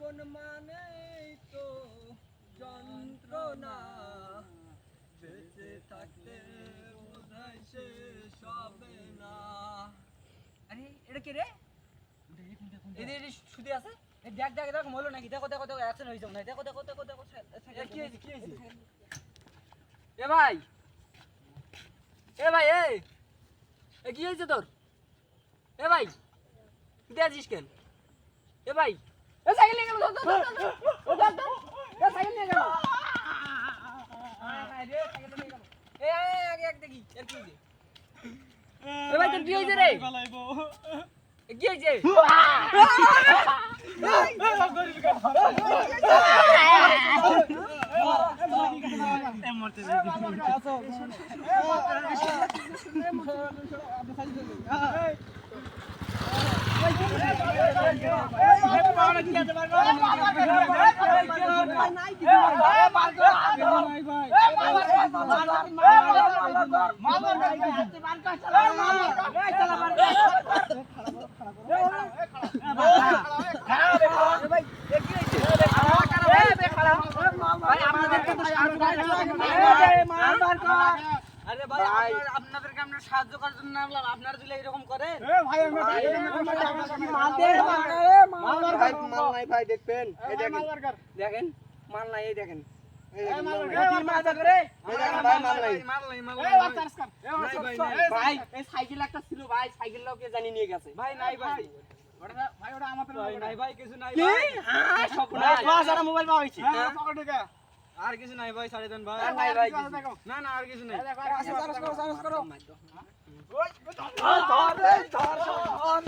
জীবন মানেই তো যন্ত্রণা, বেঁচে থাকতে বোধহয় শেষ হবে না। আরে এটা কে রে? এদের শুধু আছে। দেখ দেখ দেখ মলো নাকি? দেখো দেখো দেখো অ্যাকশন হইছে না। দেখো দেখো দেখো দেখো কি হইছে কি হইছে? এ ভাই এ কি হইছে তোর? এ ভাই তুই আছিস কেন? এ ভাই এ সাইকেল নিয়ে গেল ধর ধর ধর ও ধর ধর এ সাইকেল নিয়ে গেল। আয় রে সাইকেল নিয়ে গেল। এ আগে এক দেখি এর কি হইছে? এ ভাই তোর কি হইছে রে? গলাইবো এ কি হইছে? আরে ভাই আপনাদেরকে আমরা সাহায্য করার জন্য নামলাম, আপনারা যদি এরকম করেন ভাই মাল নাই ভাই দেখবেন এই দেখেন দেখেন মাল নাই এই দেখেন ভাই এই সাইকেল একটা ছিল ভাই সাইকেল লোকে জানি নিয়ে গেছে ভাই নাই ভাই ভাই ওটা আমাদের নাই ভাই কিছু নাই ভাই হ্যাঁ সব নাই বাজারে মোবাইল পাওয়া গেছে হ্যাঁ পকেটে কা আর কিছু নাই ভাই ছাড়ে দেন ভাই নাই ভাই না না আর কিছু নাই সারস করো ওই ধর ধর ধর